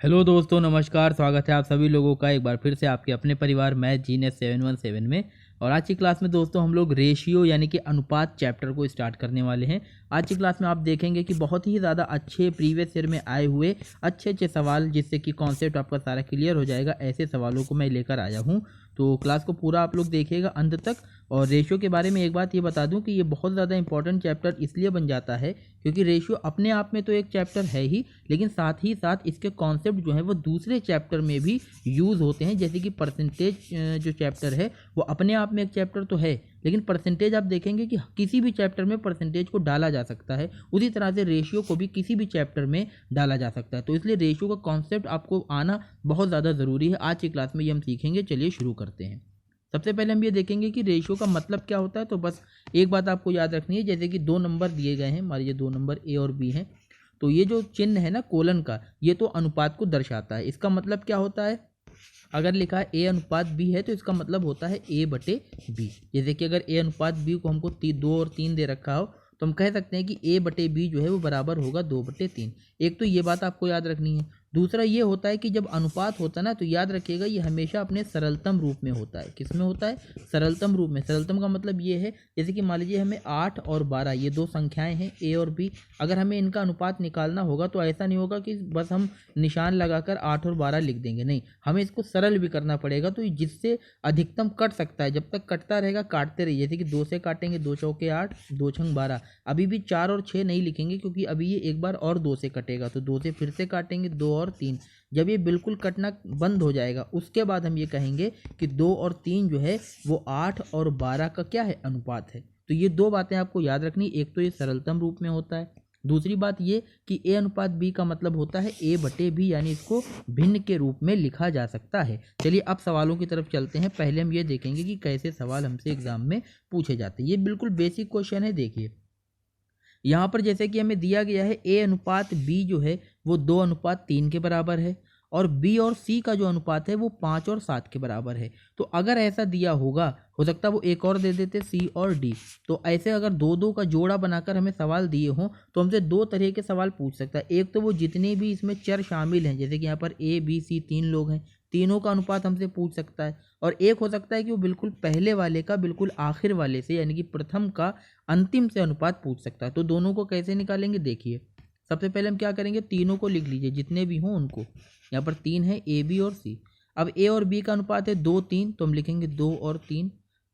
Hello दोस्तों, नमस्कार। स्वागत है आप सभी लोगों का एक बार फिर से आपके अपने परिवार मैथ जीनियस 717 में। और आज की क्लास में दोस्तों हम लोग रेशियो यानी कि अनुपात चैप्टर को स्टार्ट करने वाले हैं। आज की क्लास में आप देखेंगे कि बहुत ही ज़्यादा अच्छे प्रीवियस ईयर में आए हुए अच्छे सवाल, जिससे कि कॉन्सेप्ट आपका सारा क्लियर हो जाएगा, ऐसे सवालों को मैं लेकर आया हूँ। तो क्लास को पूरा आप लोग देखिएगा अंत तक। और रेशियो के बारे में एक बात ये बता दूं कि ये बहुत ज़्यादा इंपॉर्टेंट चैप्टर इसलिए बन जाता है क्योंकि रेशियो अपने आप में तो एक चैप्टर है ही, लेकिन साथ ही साथ इसके कॉन्सेप्ट जो है वो दूसरे चैप्टर में भी यूज़ होते हैं। जैसे कि परसेंटेज जो चैप्टर है वो अपने आप में एक चैप्टर तो है, लेकिन परसेंटेज आप देखेंगे कि किसी भी चैप्टर में परसेंटेज को डाला जा सकता है, उसी तरह से रेशियो को भी किसी भी चैप्टर में डाला जा सकता है। तो इसलिए रेशियो का कॉन्सेप्ट आपको आना बहुत ज़्यादा ज़रूरी है। आज की क्लास में ये हम सीखेंगे। चलिए शुरू करते हैं। सबसे पहले हम ये देखेंगे कि रेशियो का मतलब क्या होता है। तो बस एक बात आपको याद रखनी है, जैसे कि दो नंबर दिए गए हैं, मान लीजिए दो नंबर ए और बी हैं, तो ये जो चिन्ह है ना कोलन का, ये तो अनुपात को दर्शाता है। इसका मतलब क्या होता है, अगर लिखा है ए अनुपात बी है तो इसका मतलब होता है ए बटे बी। जैसे कि अगर ए अनुपात बी को हमको 2 और 3 दे रखा हो तो हम कह सकते हैं कि ए बटे बी जो है वो बराबर होगा 2/3। एक तो ये बात आपको याद रखनी है। दूसरा ये होता है कि जब अनुपात होता है ना, तो याद रखिएगा ये हमेशा अपने सरलतम रूप में होता है। किस में होता है? सरलतम रूप में। सरलतम का मतलब ये है, जैसे कि मान लीजिए हमें 8 और 12 ये दो संख्याएं हैं ए और बी। अगर हमें इनका अनुपात निकालना होगा तो ऐसा नहीं होगा कि बस हम निशान लगाकर 8 और 12 लिख देंगे, नहीं, हमें इसको सरल भी करना पड़ेगा। तो जिससे अधिकतम कट सकता है, जब तक कटता रहेगा काटते रहिए। जैसे कि 2 से काटेंगे, 2 चौके 8, 2 छंग 12। अभी भी 4 और 6 नहीं लिखेंगे क्योंकि अभी ये एक बार और 2 से कटेगा, तो 2 से फिर से काटेंगे, 2 और 3। जब ये बिल्कुल कटना बंद हो जाएगा उसके बाद हम ये कहेंगे कि 2 और 3 जो है वो 8 और 12 का क्या है? अनुपात है। तो ये दो बातें आपको याद रखनी। एक तो ये सरलतम रूप में होता है, दूसरी बात ये कि ए अनुपात बी का मतलब होता है ए बटे बी, यानी इसको भिन्न के रूप में लिखा जा सकता है। चलिए अब सवालों की तरफ चलते हैं। पहले हम ये देखेंगे कि कैसे सवाल हमसे एग्जाम में पूछे जाते हैं। ये बिल्कुल बेसिक क्वेश्चन है। देखिए यहाँ पर जैसे कि हमें दिया गया है ए अनुपात बी जो है वो 2:3 के बराबर है, और बी और सी का जो अनुपात है वो 5 और 7 के बराबर है। तो अगर ऐसा दिया होगा, हो सकता है वो एक और दे देते सी और डी। तो ऐसे अगर दो दो का जोड़ा बनाकर हमें सवाल दिए हों तो हमसे दो तरह के सवाल पूछ सकता है। एक तो वो जितने भी इसमें चर शामिल हैं, जैसे कि यहाँ पर ए बी सी 3 लोग हैं, तीनों का अनुपात हमसे पूछ सकता है। और एक हो सकता है कि वो बिल्कुल पहले वाले का बिल्कुल आखिर वाले से, यानी कि प्रथम का अंतिम से अनुपात पूछ सकता है। तो दोनों को कैसे निकालेंगे, देखिए सबसे पहले हम क्या करेंगे, तीनों को लिख लीजिए जितने भी हों उनको। यहाँ पर 3 है, ए बी और सी। अब ए और बी का अनुपात है 2:3, तो हम लिखेंगे 2 और 3।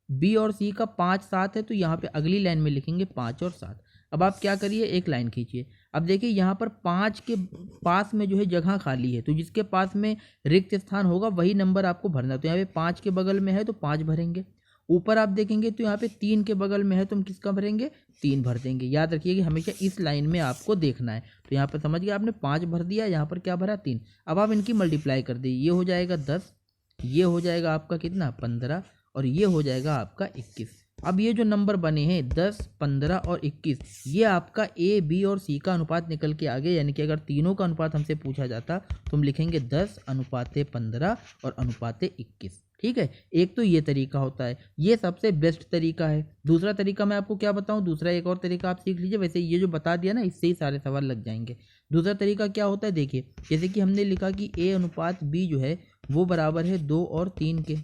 बी और सी का 5-7 है, तो यहाँ पे अगली लाइन में लिखेंगे 5 और 7। अब आप क्या करिए, एक लाइन खींचिए। अब देखिए यहाँ पर 5 के पास में जो है जगह खाली है, तो जिसके पास में रिक्त स्थान होगा वही नंबर आपको भरना है। तो यहाँ पे 5 के बगल में है तो 5 भरेंगे। ऊपर आप देखेंगे तो यहाँ पे 3 के बगल में है तो हम किसका भरेंगे? 3 भर देंगे। याद रखिए कि हमेशा इस लाइन में आपको देखना है। तो यहाँ पर समझ गया आपने, 5 भर दिया, यहाँ पर क्या भरा? 3। अब आप इनकी मल्टीप्लाई कर दीजिए। ये हो जाएगा 10, ये हो जाएगा आपका कितना? 15, और ये हो जाएगा आपका 21। अब ये जो नंबर बने हैं 10, 15 और 21, ये आपका ए बी और सी का अनुपात निकल के आ गया। यानी कि अगर तीनों का अनुपात हमसे पूछा जाता तो हम लिखेंगे 10:15 और अनुपात 21। ठीक है, एक तो ये तरीका होता है, ये सबसे बेस्ट तरीका है। दूसरा तरीका मैं आपको क्या बताऊं, दूसरा एक और तरीका आप सीख लीजिए। वैसे ये जो बता दिया ना, इससे ही सारे सवाल लग जाएंगे। दूसरा तरीका क्या होता है, देखिए जैसे कि हमने लिखा कि ए अनुपात बी जो है वो बराबर है 2 और 3 के,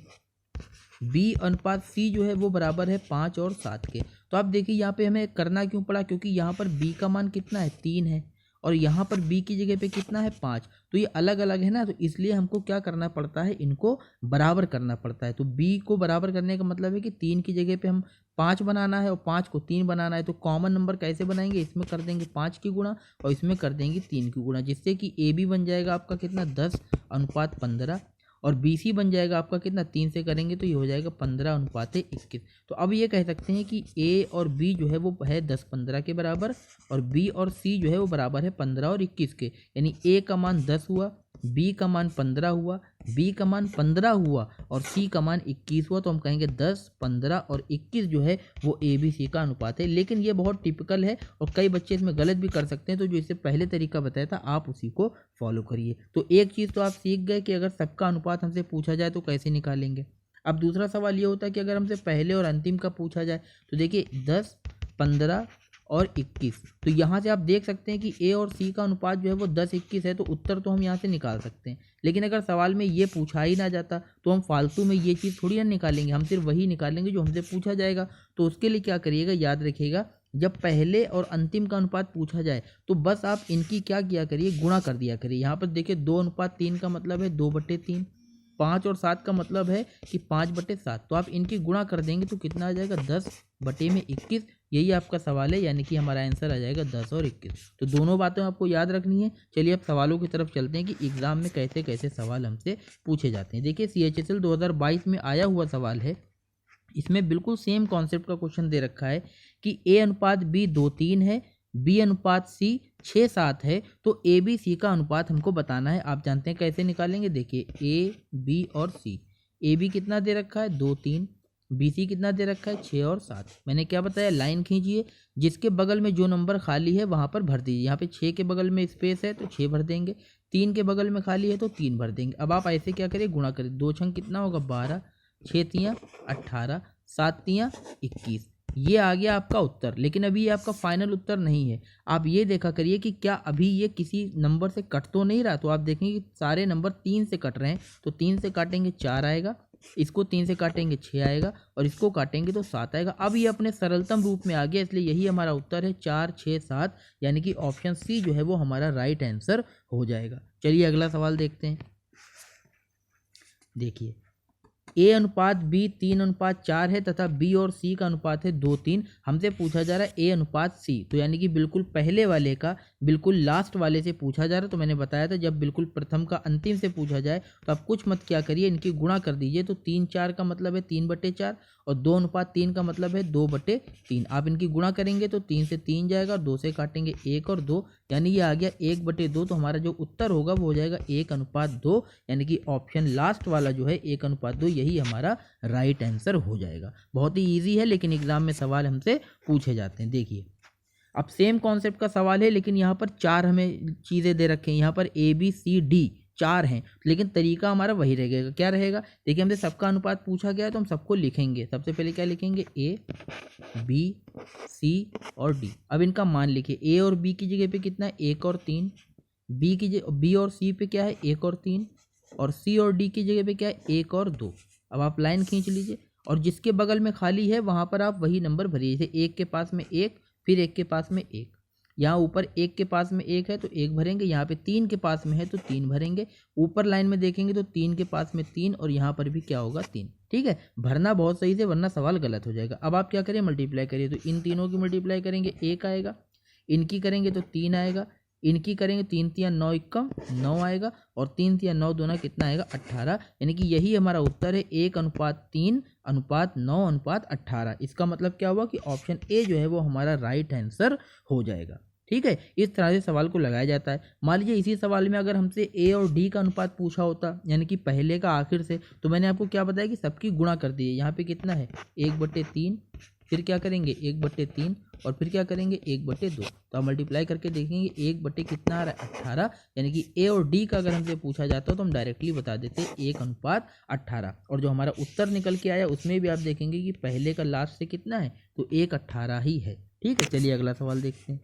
बी अनुपात सी जो है वो बराबर है 5 और 7 के। तो आप देखिए यहाँ पे हमें करना क्यों पड़ा, क्योंकि यहाँ पर बी का मान कितना है? 3 है, और यहाँ पर बी की जगह पे कितना है? 5। तो ये अलग अलग है ना, तो इसलिए हमको क्या करना पड़ता है, इनको बराबर करना पड़ता है। तो बी को बराबर करने का मतलब है कि 3 की जगह पे हम 5 बनाना है और 5 को 3 बनाना है। तो कॉमन नंबर कैसे बनाएंगे, इसमें कर देंगे 5 की गुणा और इसमें कर देंगे 3 की गुणा, जिससे कि ए बी बन जाएगा आपका कितना? 10:15, और बी सी बन जाएगा आपका कितना? 3 से करेंगे तो ये हो जाएगा 15:21। तो अब ये कह सकते हैं कि ए और बी जो है वो है 10-15 के बराबर, और बी और सी जो है वो बराबर है 15 और 21 के। यानी ए का मान 10 हुआ, बी का मान 15 हुआ, बी का मान 15 हुआ, और सी का मान 21 हुआ। तो हम कहेंगे 10, 15 और 21 जो है वो ए बी सी का अनुपात है। लेकिन ये बहुत टिपिकल है और कई बच्चे इसमें गलत भी कर सकते हैं। तो जो इससे पहले तरीका बताया था आप उसी को फॉलो करिए। तो एक चीज़ तो आप सीख गए कि अगर सबका अनुपात हमसे पूछा जाए तो कैसे निकालेंगे। अब दूसरा सवाल ये होता है कि अगर हमसे पहले और अंतिम का पूछा जाए, तो देखिए 10, 15 और 21। तो यहाँ से आप देख सकते हैं कि ए और सी का अनुपात जो है वो 10-21 है, तो उत्तर तो हम यहाँ से निकाल सकते हैं। लेकिन अगर सवाल में ये पूछा ही ना जाता तो हम फालतू में ये चीज़ थोड़ी ना निकालेंगे, हम सिर्फ वही निकालेंगे जो हमसे पूछा जाएगा। तो उसके लिए क्या करिएगा, याद रखिएगा, जब पहले और अंतिम का अनुपात पूछा जाए तो बस आप इनकी क्या किया करिए, गुणा कर दिया करिए। यहाँ पर देखिए 2:3 का मतलब है 2/3, 5 और 7 का मतलब है कि 5/7। तो आप इनकी गुणा कर देंगे तो कितना आ जाएगा, 10/21। यही आपका सवाल है, यानी कि हमारा आंसर आ जाएगा 10 और 21। तो दोनों बातें आपको याद रखनी है। चलिए अब सवालों की तरफ चलते हैं कि एग्जाम में कैसे कैसे सवाल हमसे पूछे जाते हैं। देखिए CHSL 2022 में आया हुआ सवाल है, इसमें बिल्कुल सेम कॉन्सेप्ट का क्वेश्चन दे रखा है कि A/B 2:3 है, B/C 6-7 है, तो ABC का अनुपात हमको बताना है। आप जानते हैं कैसे निकालेंगे, देखिए A, B और C। AB कितना दे रखा है, 2-3, BC कितना दे रखा है, 6 और 7। मैंने क्या बताया, लाइन खींचिए, जिसके बगल में जो नंबर खाली है वहाँ पर भर दीजिए। यहाँ पे 6 के बगल में स्पेस है तो 6 भर देंगे, 3 के बगल में खाली है तो 3 भर देंगे। अब आप ऐसे क्या करिए, गुणा करिए, 2 छंग कितना होगा, 12, 6 तियाँ 18, 7 तियाँ 21। ये आ गया आपका उत्तर। लेकिन अभी ये आपका फाइनल उत्तर नहीं है। आप ये देखा करिए कि क्या अभी ये किसी नंबर से कट तो नहीं रहा। तो आप देखेंगे कि सारे नंबर 3 से कट रहे हैं, तो 3 से काटेंगे 4 आएगा, इसको 3 से काटेंगे 6 आएगा, और इसको काटेंगे तो 7 आएगा। अब ये अपने सरलतम रूप में आ गया, इसलिए यही हमारा उत्तर है 4, 6, 7, यानी कि ऑप्शन सी जो है वो हमारा राइट आंसर हो जाएगा। चलिए अगला सवाल देखते हैं। देखिए A/B 3:4 है तथा B और C का अनुपात है 2:3। हमसे पूछा जा रहा है A/C, तो यानी कि बिल्कुल पहले वाले का बिल्कुल लास्ट वाले से पूछा जा रहा है। तो मैंने बताया था जब बिल्कुल प्रथम का अंतिम से पूछा जाए तो आप कुछ मत क्या करिए, इनकी गुणा कर दीजिए। तो 3/4 का मतलब है 3/4 और 2:3 का मतलब है 2/3। आप इनकी गुणा करेंगे तो 3 से 3 जाएगा और 2 से काटेंगे 1 और 2, यानी ये आ गया 1/2। तो हमारा जो उत्तर होगा वो हो जाएगा 1:2, यानी कि ऑप्शन लास्ट वाला जो है 1:2, यही हमारा राइट आंसर हो जाएगा। बहुत ही ईजी है, लेकिन एग्जाम में सवाल हमसे पूछे जाते हैं। देखिए अब सेम कॉन्सेप्ट का सवाल है, लेकिन यहाँ पर 4 हमें चीज़ें दे रखे हैं। यहाँ पर ABCD 4 हैं, लेकिन तरीका हमारा वही रहेगा। क्या रहेगा, देखिए हमसे सबका अनुपात पूछा गया है तो हम सबको लिखेंगे। सबसे पहले क्या लिखेंगे, A, B, C और D। अब इनका मान लिखिए, A और B की जगह पे कितना है, 1 और 3, B और C पे क्या है, 1 और 3, और C और D की जगह पे क्या है, 1 और 2। अब आप लाइन खींच लीजिए और जिसके बगल में खाली है वहाँ पर आप वही नंबर भरिए। जैसे 1 के पास में 1, फिर 1 के पास में 1, यहाँ ऊपर 1 के पास में 1 है तो 1 भरेंगे, यहाँ पे 3 के पास में है तो 3 भरेंगे, ऊपर लाइन में देखेंगे तो 3 के पास में 3 और यहाँ पर भी क्या होगा, 3। ठीक है, भरना बहुत सही से, वरना सवाल गलत हो जाएगा। अब आप क्या करिए, मल्टीप्लाई करिए। तो इन तीनों की मल्टीप्लाई करेंगे 1 आएगा, इनकी करेंगे तो 3 आएगा, इनकी करेंगे 3 तियाँ 9 इक्का 9 आएगा, और 3 तियाँ 9 दूना कितना आएगा, 18। यानी कि यही हमारा उत्तर है 1:3:9:18। इसका मतलब क्या हुआ कि ऑप्शन ए जो है वो हमारा राइट आंसर हो जाएगा। ठीक है, इस तरह से सवाल को लगाया जाता है। मान लीजिए इसी सवाल में अगर हमसे ए और डी का अनुपात पूछा होता, यानी कि पहले का आखिर से, तो मैंने आपको क्या बताया कि सबकी गुणा कर दी है। यहाँ पे कितना है, 1/3, फिर क्या करेंगे 1/3, और फिर क्या करेंगे 1/2। तो आप मल्टीप्लाई करके देखेंगे 1 कितना आ रहा है, 18। यानी कि ए और डी का अगर हमसे पूछा जाता हो तो हम डायरेक्टली बता देते 1:18। और जो हमारा उत्तर निकल के आया उसमें भी आप देखेंगे कि पहले का लास्ट से कितना है, तो 1:18 ही है। ठीक है, चलिए अगला सवाल देखते हैं।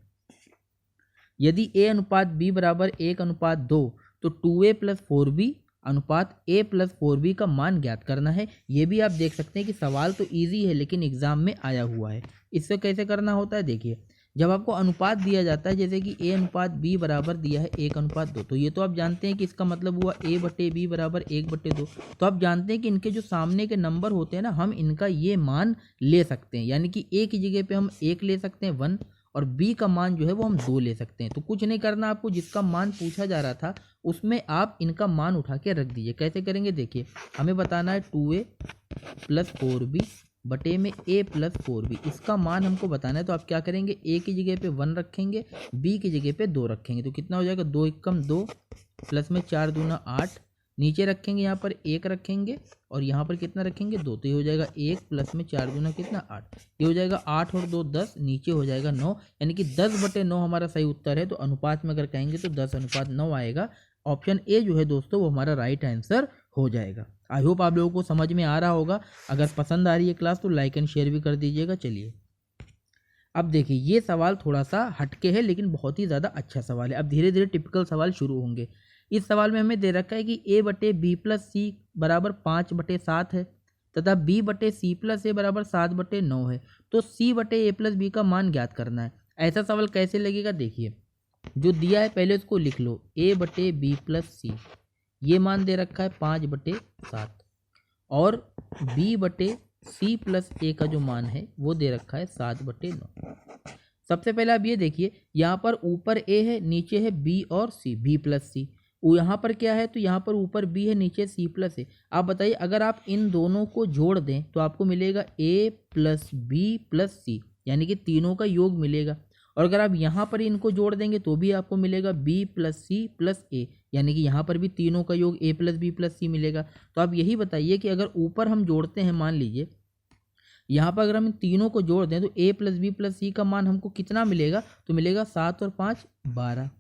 यदि A/B बराबर 1:2 तो 2A + 4B अनुपात A + 4B का मान ज्ञात करना है। ये भी आप देख सकते हैं कि सवाल तो इजी है लेकिन एग्जाम में आया हुआ है। इससे कैसे करना होता है, देखिए जब आपको अनुपात दिया जाता है, जैसे कि A/B बराबर दिया है 1:2, तो ये तो आप जानते हैं कि इसका मतलब हुआ A/B बराबर 1/2। तो आप जानते हैं कि इनके जो सामने के नंबर होते हैं ना, हम इनका ये मान ले सकते हैं। यानी कि A की जगह पे हम 1 ले सकते हैं 1, और B का मान जो है वो हम 2 ले सकते हैं। तो कुछ नहीं करना आपको, जिसका मान पूछा जा रहा था उसमें आप इनका मान उठा के रख दीजिए। कैसे करेंगे, देखिए हमें बताना है 2A + 4B बटे में A + 4B, इसका मान हमको बताना है। तो आप क्या करेंगे, A की जगह पे 1 रखेंगे, B की जगह पे 2 रखेंगे, तो कितना हो जाएगा, 2 एकम 2 प्लस में 4 दूना 8, नीचे रखेंगे यहाँ पर 1 रखेंगे और यहाँ पर कितना रखेंगे 2, तो ये हो जाएगा 1 प्लस में 4 दूना कितना 8, ये हो जाएगा 8 और 2 10, नीचे हो जाएगा 9, यानी कि 10/9 हमारा सही उत्तर है। तो अनुपात में अगर कहेंगे तो 10:9 आएगा। ऑप्शन ए जो है दोस्तों वो हमारा राइट आंसर हो जाएगा। आई होप आप लोगों को समझ में आ रहा होगा। अगर पसंद आ रही है क्लास तो लाइक एंड शेयर भी कर दीजिएगा। चलिए अब देखिए ये सवाल थोड़ा सा हटके है लेकिन बहुत ही ज़्यादा अच्छा सवाल है। अब धीरे धीरे टिपिकल सवाल शुरू होंगे। इस सवाल में हमें दे रखा है कि a बटे बी प्लस सी बराबर 5/7 है तथा b बटे सी प्लस ए बराबर 7/9 है। तो c बटे ए प्लस बी का मान ज्ञात करना है। ऐसा सवाल कैसे लगेगा, देखिए जो दिया है पहले उसको लिख लो, a बटे बी प्लस सी, ये मान दे रखा है 5/7 और b बटे सी प्लस ए का जो मान है वो दे रखा है 7/9। सबसे पहले आप ये देखिए, यहाँ पर ऊपर a है, नीचे है b और c, b प्लस सी। यहाँ पर क्या है, तो यहाँ पर ऊपर b है, नीचे c प्लस ए। आप बताइए अगर आप इन दोनों को जोड़ दें तो आपको मिलेगा a प्लस बी प्लस सी, यानी कि तीनों का योग मिलेगा। और अगर आप यहाँ पर इनको जोड़ देंगे तो भी आपको मिलेगा b प्लस सी प्लस ए, यानी कि यहाँ पर भी तीनों का योग a प्लस बी प्लस सी मिलेगा। तो आप यही बताइए कि अगर ऊपर हम जोड़ते हैं, मान लीजिए यहाँ पर अगर हम इन तीनों को जोड़ दें तो a प्लस बी प्लस सी का मान हमको कितना मिलेगा, तो मिलेगा 7 और 5 12।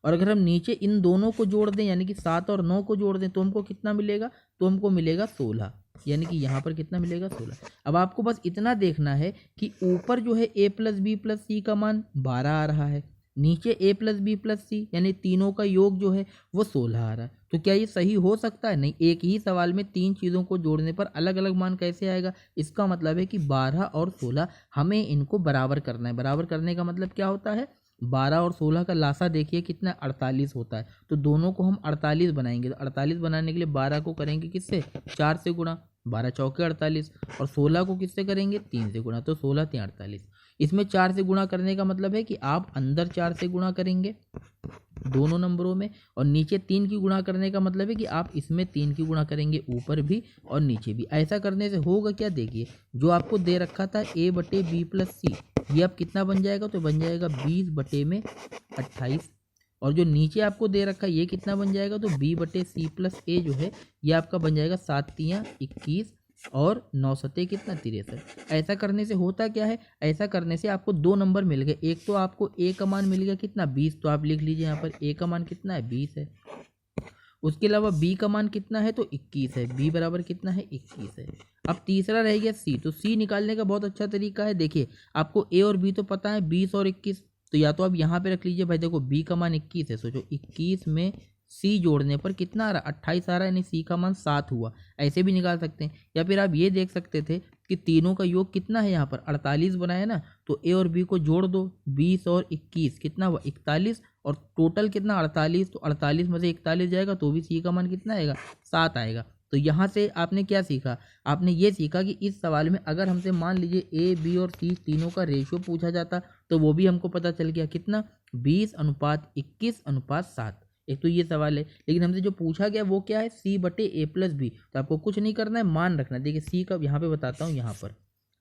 और अगर हम नीचे इन दोनों को जोड़ दें यानी कि 7 और 9 को जोड़ दें तो हमको कितना मिलेगा, तो हमको मिलेगा 16, यानी कि यहाँ पर कितना मिलेगा 16। अब आपको बस इतना देखना है कि ऊपर जो है a प्लस बी प्लस सी का मान 12 आ रहा है, नीचे a प्लस बी प्लस सी यानी तीनों का योग जो है वो 16 आ रहा है। तो क्या ये सही हो सकता है? नहीं। एक ही सवाल में तीन चीज़ों को जोड़ने पर अलग अलग मान कैसे आएगा? इसका मतलब है कि 12 और 16 हमें इनको बराबर करना है। बराबर करने का मतलब क्या होता है, 12 और 16 का लासा देखिए कितना 48 होता है, तो दोनों को हम 48 बनाएंगे। तो 48 बनाने के लिए 12 को करेंगे किससे, 4 से गुणा, 12 चौके 48, और 16 को किससे करेंगे, 3 से गुणा, तो 16 3 48। इसमें 4 से गुणा करने का मतलब है कि आप अंदर 4 से गुणा करेंगे दोनों नंबरों में, और नीचे 3 की गुणा करने का मतलब है कि आप इसमें 3 की गुणा करेंगे ऊपर भी और नीचे भी। ऐसा करने से होगा क्या, देखिए जो आपको दे रखा था a बटे बी प्लस सी, ये अब कितना बन जाएगा, तो बन जाएगा 20 बटे में 28। और जो नीचे आपको दे रखा है ये कितना बन जाएगा, तो b बटे सी प्लस ए जो है ये आपका बन जाएगा 7 तियाँ 21 और 9 सते कितना 63। ऐसा करने से होता क्या है, ऐसा करने से आपको दो नंबर मिल गए। एक तो आपको a का मान मिल गया कितना 20, तो आप लिख लीजिए यहाँ पर a का मान कितना है 20 है। उसके अलावा b का मान कितना है, तो 21 है, b बराबर कितना है 21 है। अब तीसरा रह गया c, तो c निकालने का बहुत अच्छा तरीका है। देखिए आपको a और b तो पता है 20 और 21, तो या तो आप यहाँ पे रख लीजिए भाई, देखो b का मान 21 है, सोचो 21 में c जोड़ने पर कितना आ रहा है 28 आ रहा है, यानी c का मान 7 हुआ। ऐसे भी निकाल सकते हैं, या फिर आप ये देख सकते थे कि तीनों का योग कितना है, यहाँ पर 48 बनाया ना, तो a और b को जोड़ दो, 20 और 21 कितना हुआ 41, और टोटल कितना 48, तो 48 में से 41 जाएगा तो भी c का मान कितना आएगा 7 आएगा। तो यहाँ से आपने क्या सीखा, आपने ये सीखा कि इस सवाल में अगर हमसे मान लीजिए a b और c तीनों का रेशियो पूछा जाता तो वो भी हमको पता चल गया कितना 20:21:7। एक तो ये सवाल है, लेकिन हमसे जो पूछा गया वो क्या है, c बटे a प्लस बी। तो आपको कुछ नहीं करना है, मान रखना है। देखिए c का यहाँ पे बताता हूँ, यहाँ पर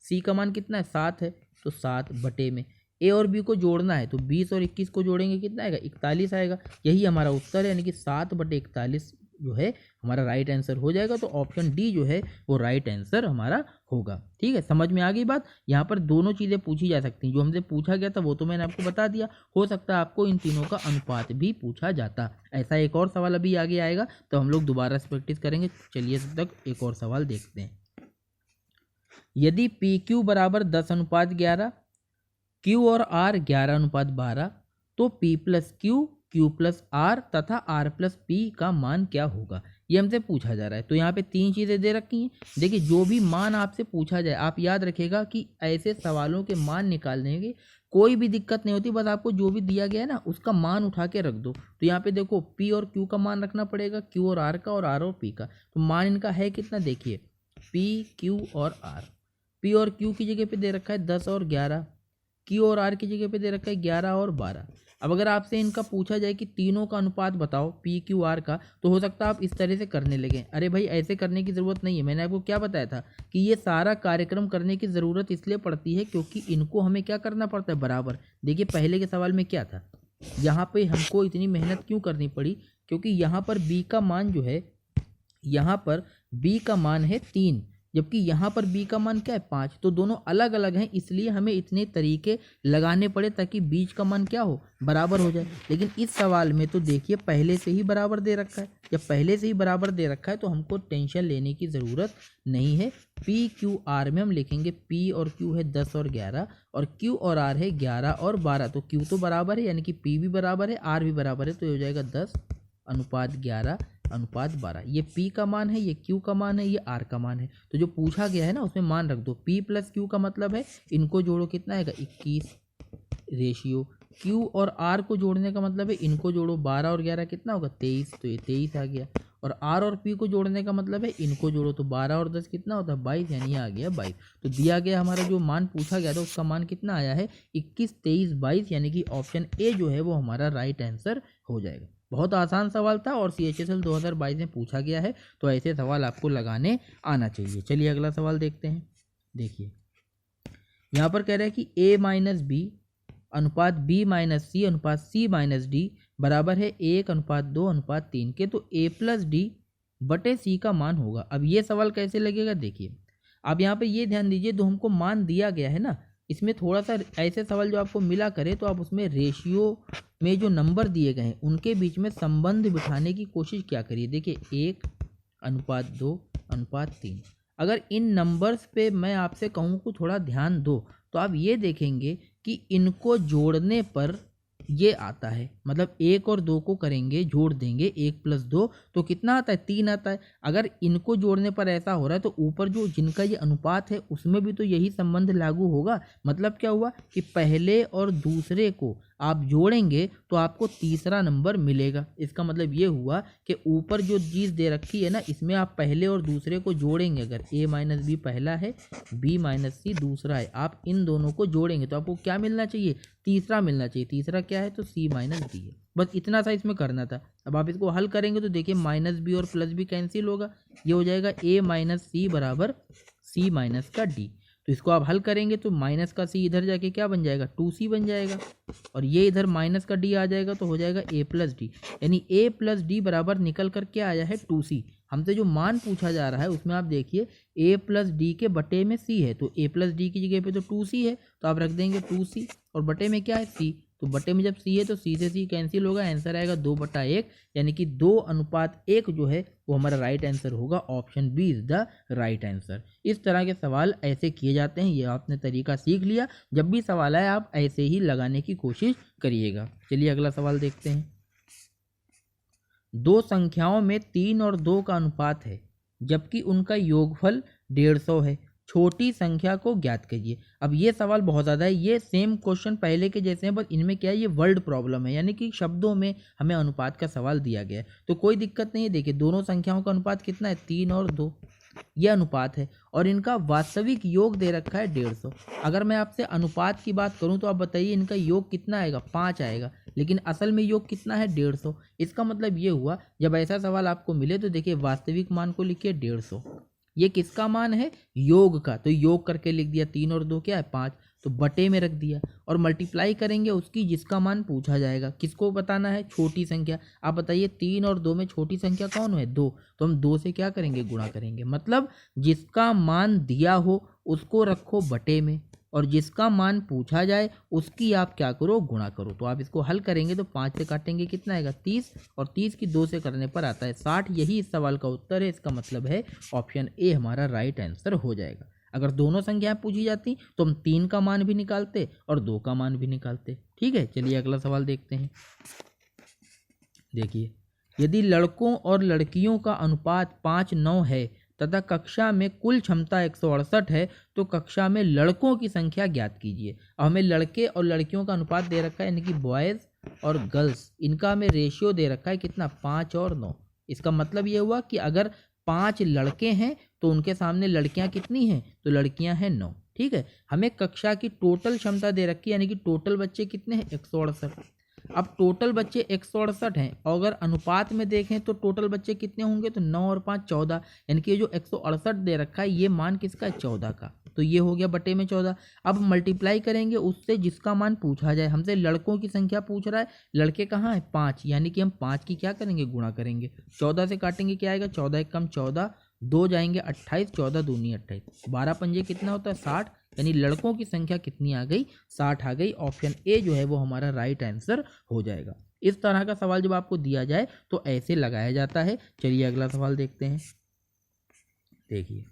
c का मान कितना है 7 है, तो 7 बटे में a और b को जोड़ना है, तो 20 और 21 को जोड़ेंगे कितना आएगा 41 आएगा। यही हमारा उत्तर है, यानी कि 7 बटे 41 जो है हमारा राइट आंसर हो जाएगा। तो ऑप्शन डी जो है वो राइट आंसर हमारा होगा। ठीक है, समझ में आ गई बात। यहाँ पर दोनों चीज़ें पूछी जा सकती हैं, जो हमसे पूछा गया था वो तो मैंने आपको बता दिया, हो सकता है आपको इन तीनों का अनुपात भी पूछा जाता। ऐसा एक और सवाल अभी आगे आएगा तो हम लोग दोबारा से प्रैक्टिस करेंगे। चलिए तब तक एक और सवाल देखते हैं। यदि पी क्यू बराबर 10:11, क्यू और आर 11:12, तो P plus Q, Q plus R तथा आर प्लस पी का मान क्या होगा, ये हमसे पूछा जा रहा है। तो यहाँ पे तीन चीज़ें दे रखी हैं। देखिए जो भी मान आपसे पूछा जाए, आप याद रखिएगा कि ऐसे सवालों के मान निकालने की कोई भी दिक्कत नहीं होती, बस आपको जो भी दिया गया है ना उसका मान उठा के रख दो। तो यहाँ पे देखो पी और क्यू का मान रखना पड़ेगा, क्यू और आर का, और आर और पी का। तो मान इनका है कितना, देखिए पी क्यू और आर। पी और क्यू की जगह पे दे रखा है 10 और 11, क्यू और आर की जगह पे दे रखा है 11 और 12। अब अगर आपसे इनका पूछा जाए कि तीनों का अनुपात बताओ पी क्यू आर का, तो हो सकता है आप इस तरह से करने लगे। अरे भाई ऐसे करने की ज़रूरत नहीं है। मैंने आपको क्या बताया था कि ये सारा कार्यक्रम करने की ज़रूरत इसलिए पड़ती है क्योंकि इनको हमें क्या करना पड़ता है, बराबर। देखिए पहले के सवाल में क्या था, यहाँ पे हमको इतनी मेहनत क्यों करनी पड़ी, क्योंकि यहाँ पर बी का मान जो है, यहाँ पर बी का मान है 3, जबकि यहाँ पर b का मान क्या है 5। तो दोनों अलग अलग हैं, इसलिए हमें इतने तरीके लगाने पड़े ताकि बीच का मान क्या हो, बराबर हो जाए। लेकिन इस सवाल में तो देखिए पहले से ही बराबर दे रखा है। जब पहले से ही बराबर दे रखा है तो हमको टेंशन लेने की ज़रूरत नहीं है। पी क्यू आर में हम लिखेंगे पी और क्यू है 10 और 11 और क्यू और आर है 11 और 12। तो क्यू तो बराबर है यानी कि पी भी बराबर है आर भी बराबर है, तो ये हो जाएगा 10:11:12। ये पी का मान है, ये क्यू का मान है, ये आर का मान है। तो जो पूछा गया है ना उसमें मान रख दो। पी प्लस क्यू का मतलब है इनको जोड़ो कितना आएगा 21 रेशियो। क्यू और आर को जोड़ने का मतलब है इनको जोड़ो 12 और 11 कितना होगा 23, तो ये 23 आ गया। और आर और पी को जोड़ने का मतलब है इनको जोड़ो तो 12 और 10 कितना होता है 22, यानी आ गया 22। तो दिया गया हमारा जो मान पूछा गया था उसका मान कितना आया है 21, 23, 22, यानी कि ऑप्शन ए जो है वो हमारा राइट आंसर हो जाएगा। बहुत आसान सवाल था और CHSL 2022 में पूछा गया है, तो ऐसे सवाल आपको लगाने आना चाहिए। चलिए अगला सवाल देखते हैं। देखिए यहाँ पर कह रहा है कि A माइनस बी अनुपात B माइनस सी अनुपात C माइनस डी बराबर है 1:2:3 के, तो A प्लस डी बटे C का मान होगा। अब ये सवाल कैसे लगेगा देखिए, अब यहाँ पे ये ध्यान दीजिए, जो हमको मान दिया गया है ना, इसमें थोड़ा सा ऐसे सवाल जो आपको मिला करे तो आप उसमें रेशियो में जो नंबर दिए गए हैं उनके बीच में संबंध बिठाने की कोशिश क्या करिए। देखिए 1:2:3, अगर इन नंबर्स पे मैं आपसे कहूँ को थोड़ा ध्यान दो तो आप ये देखेंगे कि इनको जोड़ने पर ये आता है, मतलब 1 और 2 को करेंगे जोड़ देंगे 1 + 2 तो कितना आता है 3 आता है। अगर इनको जोड़ने पर ऐसा हो रहा है तो ऊपर जो जिनका ये अनुपात है उसमें भी तो यही संबंध लागू होगा। मतलब क्या हुआ कि पहले और दूसरे को आप जोड़ेंगे तो आपको तीसरा नंबर मिलेगा। इसका मतलब ये हुआ कि ऊपर जो चीज़ दे रखी है ना इसमें आप पहले और दूसरे को जोड़ेंगे। अगर A माइनस बी पहला है, B माइनस सी दूसरा है, आप इन दोनों को जोड़ेंगे तो आपको क्या मिलना चाहिए तीसरा मिलना चाहिए। तीसरा क्या है तो C माइनस डी है। बस इतना सा इसमें करना था। अब आप इसको हल करेंगे तो देखिए माइनस बी और प्लस बी कैंसिल होगा, ये हो जाएगा A माइनस सी बराबर C माइनस का D। तो इसको आप हल करेंगे तो माइनस का C इधर जाके क्या बन जाएगा 2C बन जाएगा और ये इधर माइनस का D आ जाएगा तो हो जाएगा A प्लस डी, यानी A प्लस डी बराबर निकल कर क्या आया है 2C। हमसे जो मान पूछा जा रहा है उसमें आप देखिए A प्लस डी के बटे में C है, तो A प्लस डी की जगह पे तो 2C है तो आप रख देंगे 2C और बटे में क्या है C, तो बटे में जब C है तो C से C कैंसिल होगा, आंसर आएगा 2/1, यानी कि 2:1 जो है वो हमारा राइट आंसर होगा। Option B is the right answer. इस तरह के सवाल ऐसे किए जाते हैं, ये आपने तरीका सीख लिया। जब भी सवाल आए आप ऐसे ही लगाने की कोशिश करिएगा। चलिए अगला सवाल देखते हैं। दो संख्याओं में 3 और 2 का अनुपात है जबकि उनका योगफल 150 है, छोटी संख्या को ज्ञात कीजिए। अब ये सवाल बहुत ज़्यादा है, ये सेम क्वेश्चन पहले के जैसे हैं, बस इनमें क्या है ये वर्ड प्रॉब्लम है, यानी कि शब्दों में हमें अनुपात का सवाल दिया गया है। तो कोई दिक्कत नहीं है। देखिए दोनों संख्याओं का अनुपात कितना है 3 और 2, ये अनुपात है और इनका वास्तविक योग दे रखा है 150। अगर मैं आपसे अनुपात की बात करूं तो आप बताइए इनका योग कितना आएगा 5 आएगा, लेकिन असल में योग कितना है 150। इसका मतलब ये हुआ जब ऐसा सवाल आपको मिले तो देखिए वास्तविक मान को लिखिए 150, ये किसका मान है योग का, तो योग करके लिख दिया 3 और 2 क्या है 5, तो बटे में रख दिया और मल्टीप्लाई करेंगे उसकी जिसका मान पूछा जाएगा। किसको बताना है छोटी संख्या। आप बताइए 3 और 2 में छोटी संख्या कौन है 2, तो हम 2 से क्या करेंगे गुणा करेंगे। मतलब जिसका मान दिया हो उसको रखो बटे में और जिसका मान पूछा जाए उसकी आप क्या करो गुणा करो। तो आप इसको हल करेंगे तो 5 से काटेंगे कितना आएगा 30 और 30 की 2 से करने पर आता है 60। यही इस सवाल का उत्तर है। इसका मतलब है ऑप्शन ए हमारा राइट आंसर हो जाएगा। अगर दोनों संख्याएं पूछी जाती तो हम 3 का मान भी निकालते और 2 का मान भी निकालते। ठीक है, चलिए अगला सवाल देखते हैं। देखिए यदि लड़कों और लड़कियों का अनुपात 5:9 है तथा कक्षा में कुल क्षमता 168 है तो कक्षा में लड़कों की संख्या ज्ञात कीजिए। अब हमें लड़के और लड़कियों का अनुपात दे रखा है, यानी कि बॉयज़ और गर्ल्स, इनका हमें रेशियो दे रखा है कितना 5 और 9। इसका मतलब ये हुआ कि अगर 5 लड़के हैं तो उनके सामने लड़कियां कितनी हैं, तो लड़कियां हैं 9। ठीक है, हमें कक्षा की टोटल क्षमता दे रखी है, यानी कि टोटल बच्चे कितने हैं 168। अब टोटल बच्चे 168 हैं और अगर अनुपात में देखें तो टोटल बच्चे कितने होंगे, तो 9 और 5 14, यानी कि ये जो 168 दे रखा है ये मान किसका है 14 का, तो ये हो गया बटे में 14। अब मल्टीप्लाई करेंगे उससे जिसका मान पूछा जाए। हमसे लड़कों की संख्या पूछ रहा है, लड़के कहाँ है 5, यानी कि हम 5 की क्या करेंगे गुणा करेंगे। 14 से काटेंगे क्या आएगा 14 × 14, 2 जाएंगे 28, 14 दूनी 28, 12 पंजे कितना होता है 60, यानी लड़कों की संख्या कितनी आ गई 60 आ गई। ऑप्शन ए जो है वो हमारा राइट आंसर हो जाएगा। इस तरह का सवाल जब आपको दिया जाए तो ऐसे लगाया जाता है। चलिए अगला सवाल देखते हैं। देखिए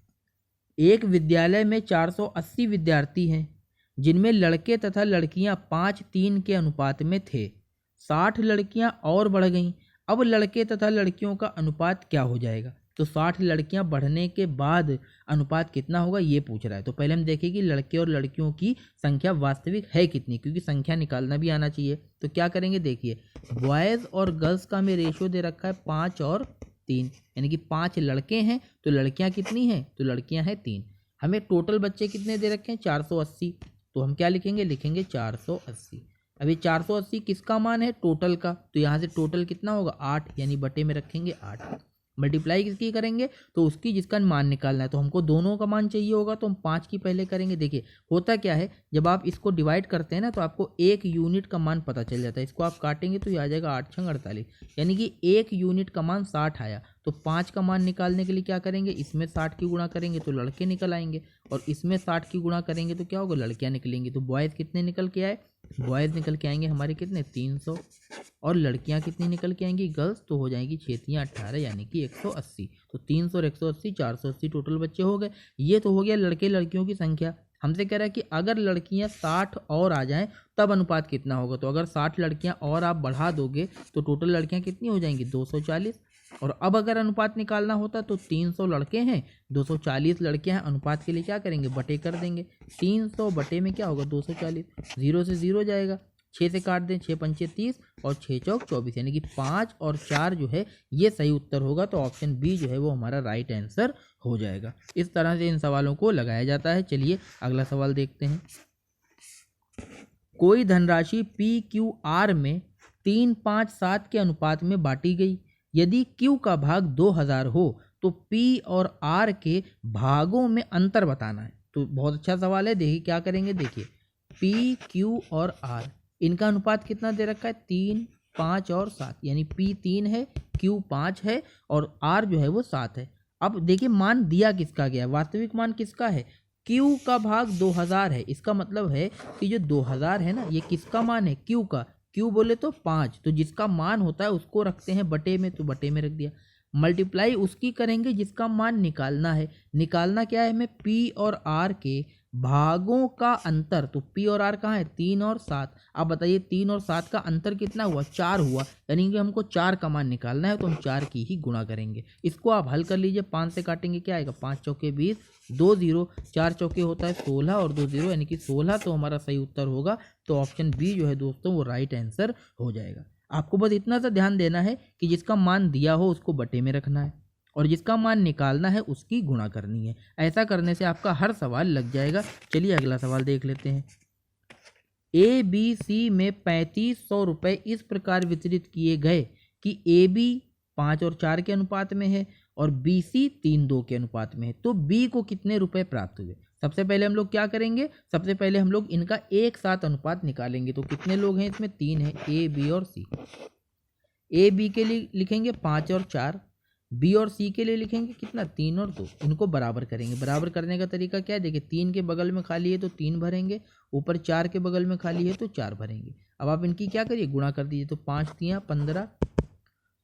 एक विद्यालय में 480 विद्यार्थी हैं जिनमें लड़के तथा लड़कियां 5:3 के अनुपात में थे। 60 लड़कियां और बढ़ गईं। अब लड़के तथा लड़कियों का अनुपात क्या हो जाएगा? तो 60 लड़कियां बढ़ने के बाद अनुपात कितना होगा ये पूछ रहा है। तो पहले हम देखें कि लड़के और लड़कियों की संख्या वास्तविक है कितनी, क्योंकि संख्या निकालना भी आना चाहिए। तो क्या करेंगे, देखिए बॉयज़ और गर्ल्स का हमें रेशियो दे रखा है 5 और 3, यानी कि 5 लड़के हैं तो लड़कियां कितनी हैं, तो लड़कियां हैं 3। हमें टोटल बच्चे कितने दे रखे हैं, 480। तो हम क्या लिखेंगे, लिखेंगे 480। अभी 480 किसका मान है, टोटल का। तो यहाँ से टोटल कितना होगा 8, यानी बटे में रखेंगे 8। मल्टीप्लाई किसकी करेंगे, तो उसकी जिसका मान निकालना है। तो हमको दोनों का मान चाहिए होगा तो हम 5 की पहले करेंगे। देखिए होता क्या है, जब आप इसको डिवाइड करते हैं ना तो आपको 1 यूनिट का मान पता चल जाता है। इसको आप काटेंगे तो ये आ जाएगा 8 छंग 48, यानी कि 1 यूनिट का मान 60 आया। तो 5 का मान निकालने के लिए क्या करेंगे, इसमें 60 की गुणा करेंगे तो लड़के निकल आएंगे, और इसमें 60 की गुणा करेंगे तो क्या होगा, लड़कियां निकलेंगी। तो बॉयज़ कितने निकल के आए, बॉयज़ निकल के आएंगे हमारे कितने 300, और लड़कियां कितनी निकल के आएंगी, गर्ल्स, तो हो जाएंगी 6 × 18 यानी कि 180। तो 300 और 180 480 टोटल बच्चे हो गए। ये तो हो गया लड़के लड़कियों की संख्या। हमसे कह रहा है कि अगर लड़कियां 60 और आ जाएं तब अनुपात कितना होगा। तो अगर 60 लड़कियां और आप बढ़ा दोगे तो टोटल लड़कियां कितनी हो जाएंगी, 240। और अब अगर अनुपात निकालना होता तो 300 लड़के हैं, 240 लड़के हैं, अनुपात के लिए क्या करेंगे, बटे कर देंगे। 300 बटे में क्या होगा 240, 0 से 0 जाएगा, 6 से काट दें, 6 पंचे 30 और 6 चौक 24, यानी कि 5 और 4 जो है ये सही उत्तर होगा। तो ऑप्शन बी जो है वो हमारा राइट आंसर हो जाएगा। इस तरह से इन सवालों को लगाया जाता है। चलिए अगला सवाल देखते हैं। कोई धनराशि PQR में 3, 5, 7 के अनुपात में बांटी गई। यदि Q का भाग 2000 हो तो P और R के भागों में अंतर बताना है। तो बहुत अच्छा सवाल है। देखिए क्या करेंगे, देखिए P, Q और R इनका अनुपात कितना दे रखा है, 3, 5 और 7, यानी P 3 है, Q 5 है और R जो है वो 7 है। अब देखिए मान दिया किसका गया है, वास्तविक मान किसका है, Q का भाग 2000 है। इसका मतलब है कि जो 2000 है ना ये किसका मान है, Q का। Q बोले तो 5, तो जिसका मान होता है उसको रखते हैं बटे में, तो बटे में रख दिया। मल्टीप्लाई उसकी करेंगे जिसका मान निकालना है। निकालना क्या है हमें, P और R के भागों का अंतर। तो P और R कहाँ है, 3 और 7। अब बताइए 3 और 7 का अंतर कितना हुआ, 4 हुआ, यानी कि हमको 4 का मान निकालना है। तो हम 4 की ही गुणा करेंगे। इसको आप हल कर लीजिए, 5 से काटेंगे क्या आएगा, 5 चौके 20, 2 0, 4 चौके होता है 16 और 2 0 यानी कि 16। तो हमारा सही उत्तर होगा। तो ऑप्शन बी जो है दोस्तों वो राइट आंसर हो जाएगा। आपको बस इतना सा ध्यान देना है कि जिसका मान दिया हो उसको बटे में रखना है और जिसका मान निकालना है उसकी गुणा करनी है। ऐसा करने से आपका हर सवाल लग जाएगा। चलिए अगला सवाल देख लेते हैं। ABC में 3500 रुपये इस प्रकार वितरित किए गए कि AB 5 और 4 के अनुपात में है और BC 3, 2 के अनुपात में है। तो B को कितने रुपए प्राप्त हुए। सबसे पहले हम लोग क्या करेंगे, सबसे पहले हम लोग इनका एक साथ अनुपात निकालेंगे। तो कितने लोग हैं इसमें, 3 है, A, B और C। A, B के लिए लिखेंगे 5 और 4, B और C के लिए लिखेंगे कितना, 3 और 2। इनको बराबर करेंगे। बराबर करने का तरीका क्या है, देखिए 3 के बगल में खाली है तो 3 भरेंगे, ऊपर 4 के बगल में खाली है तो 4 भरेंगे। अब आप इनकी क्या करिए, गुणा कर दीजिए। तो 5 तियाँ 15,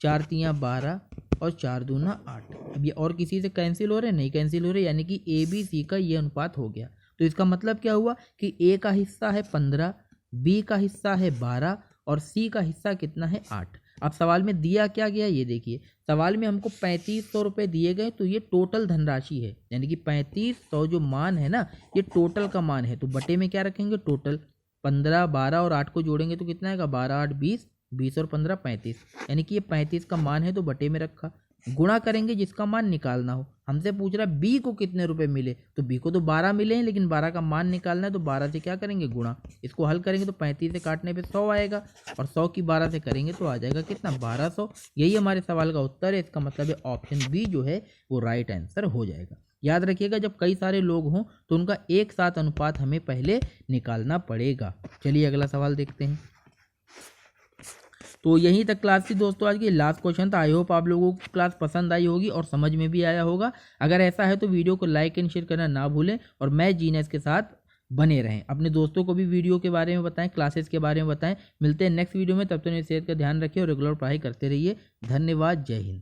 4 तियाँ 12 और 4 दूना 8। अब ये और किसी से कैंसिल हो रहे हैं, नहीं कैंसिल हो रहे, यानी कि ABC का ये अनुपात हो गया। तो इसका मतलब क्या हुआ कि A का हिस्सा है 15, B का हिस्सा है 12 और C का हिस्सा कितना है 8। अब सवाल में दिया क्या गया, ये देखिए सवाल में हमको 3500 रुपये दिए गए। तो ये टोटल धनराशि है, यानी कि 3500 जो मान है ना ये टोटल का मान है। तो बटे में क्या रखेंगे, टोटल। 15, 12 और 8 को जोड़ेंगे तो कितना आएगा, 12, 8, 20, 20 और 15 35, यानी कि ये 35 का मान है तो बटे में रखा। गुणा करेंगे जिसका मान निकालना हो। हमसे पूछ रहा है B को कितने रुपए मिले। तो B को तो 12 मिले हैं, लेकिन 12 का मान निकालना है तो 12 से क्या करेंगे, गुणा। इसको हल करेंगे तो 35 से काटने पे 100 आएगा और 100 की 12 से करेंगे तो आ जाएगा कितना, 1200। यही हमारे सवाल का उत्तर है। इसका मतलब है ऑप्शन बी जो है वो राइट आंसर हो जाएगा। याद रखिएगा जब कई सारे लोग हों तो उनका एक साथ अनुपात हमें पहले निकालना पड़ेगा। चलिए अगला सवाल देखते हैं। तो यहीं तक क्लास थी दोस्तों, आज की लास्ट क्वेश्चन था। आई होप आप लोगों को क्लास पसंद आई होगी और समझ में भी आया होगा। अगर ऐसा है तो वीडियो को लाइक एंड शेयर करना ना भूलें और मैथ जीनियस के साथ बने रहें। अपने दोस्तों को भी वीडियो के बारे में बताएं, क्लासेस के बारे में बताएं। मिलते हैं नेक्स्ट वीडियो में, तब तक सेहत का ध्यान रखिए और रेगुलर पढ़ाई करते रहिए। धन्यवाद, जय हिंद।